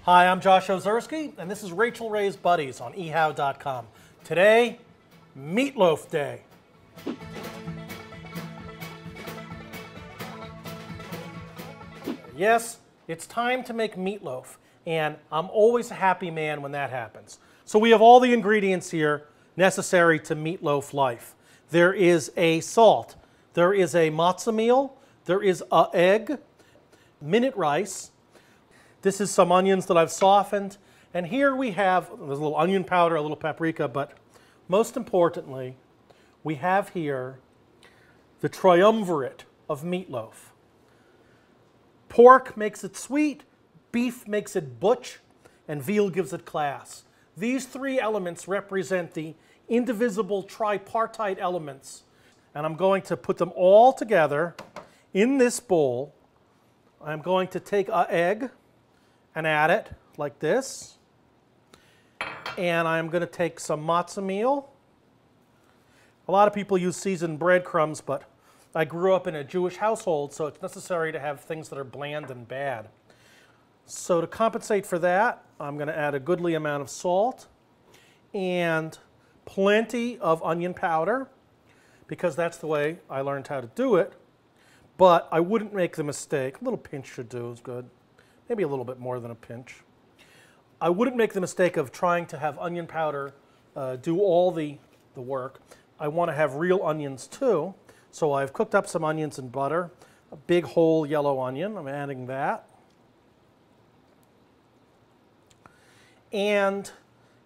Hi, I'm Josh Ozersky, and this is Rachel Ray's Buddies on ehow.com. Today, Meatloaf Day. Yes, it's time to make meatloaf, and I'm always a happy man when that happens. So we have all the ingredients here necessary to meatloaf life. There is a salt, there is a matzo meal, there is an egg, minute rice. This is some onions that I've softened, and here we have, there's a little onion powder, a little paprika, but most importantly, we have here the triumvirate of meatloaf. Pork makes it sweet, beef makes it butch, and veal gives it class. These three elements represent the indivisible tripartite elements, and I'm going to put them all together in this bowl. I'm going to take an egg and add it like this, and I'm going to take some matzo meal. A lot of people use seasoned breadcrumbs, but I grew up in a Jewish household, so it's necessary to have things that are bland and bad. So to compensate for that, I'm going to add a goodly amount of salt and plenty of onion powder, because that's the way I learned how to do it. But I wouldn't make the mistake. A little pinch should do is good. Maybe a little bit more than a pinch. I wouldn't make the mistake of trying to have onion powder do all the work. I want to have real onions too. So I've cooked up some onions in butter. A big whole yellow onion, I'm adding that. And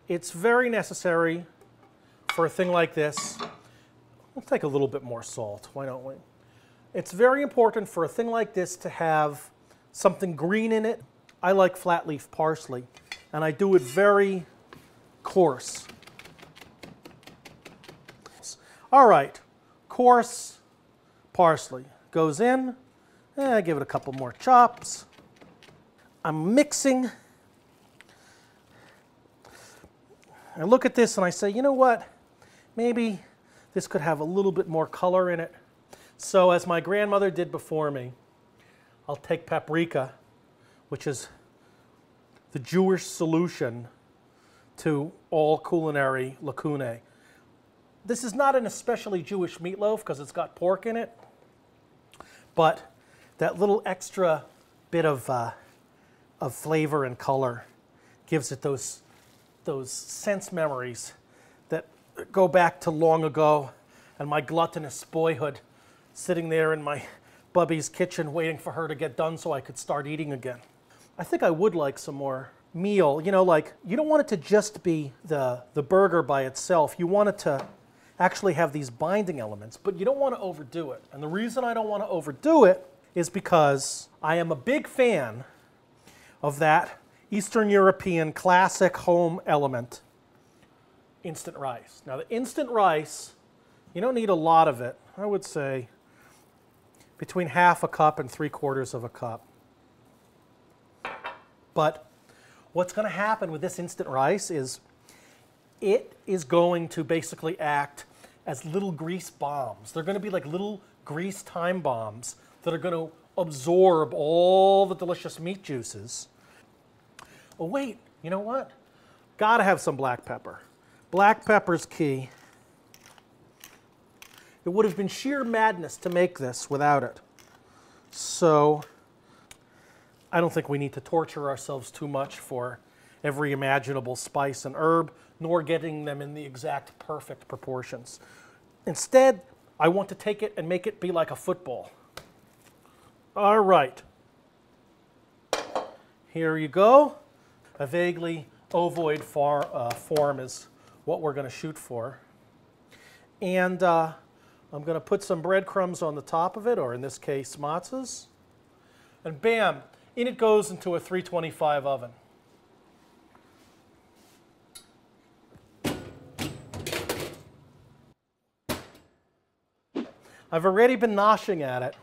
it's very necessary for a thing like this. We'll take a little bit more salt, why don't we? It's very important for a thing like this to have something green in it. I like flat leaf parsley, and I do it very coarse. All right, coarse parsley goes in. Give it a couple more chops. I'm mixing. I look at this and I say, you know what? Maybe this could have a little bit more color in it. So as my grandmother did before me, I'll take paprika, which is the Jewish solution to all culinary lacunae. This is not an especially Jewish meatloaf because it's got pork in it, but that little extra bit of flavor and color gives it those sense memories that go back to long ago and my gluttonous boyhood, sitting there in my Bubby's kitchen waiting for her to get done so I could start eating again. I think I would like some more meal. You know, like, you don't want it to just be the burger by itself. You want it to actually have these binding elements, but you don't want to overdo it. And the reason I don't want to overdo it is because I am a big fan of that Eastern European classic home element, instant rice. Now the instant rice, you don't need a lot of it. I would say between half a cup and 3/4 of a cup. But what's going to happen with this instant rice is it is going to basically act as little grease bombs. They're going to be like little grease time bombs that are going to absorb all the delicious meat juices. Oh wait, you know what? Gotta have some black pepper. Black pepper's key. It would have been sheer madness to make this without it. So I don't think we need to torture ourselves too much for every imaginable spice and herb, nor getting them in the exact perfect proportions. Instead, I want to take it and make it be like a football. All right. Here you go. A vaguely ovoid form is what we're going to shoot for. And I'm going to put some breadcrumbs on the top of it, or in this case, matzahs. And bam, in it goes into a 325 oven. I've already been noshing at it,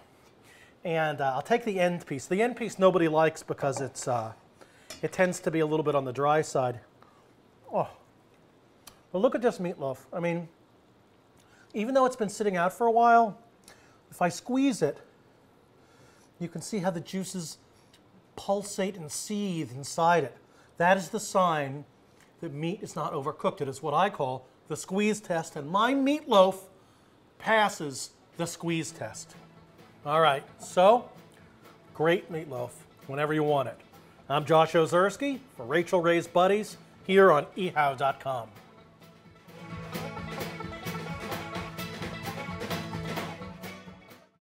and I'll take the end piece. The end piece nobody likes because it tends to be a little bit on the dry side. Oh, well, look at this meatloaf. I mean, even though it's been sitting out for a while, if I squeeze it, you can see how the juices pulsate and seethe inside it. that is the sign that meat is not overcooked. It is what I call the squeeze test, and my meatloaf passes the squeeze test. All right, so great meatloaf whenever you want it. I'm Josh Ozersky for Rachel Ray's Buddies here on ehow.com.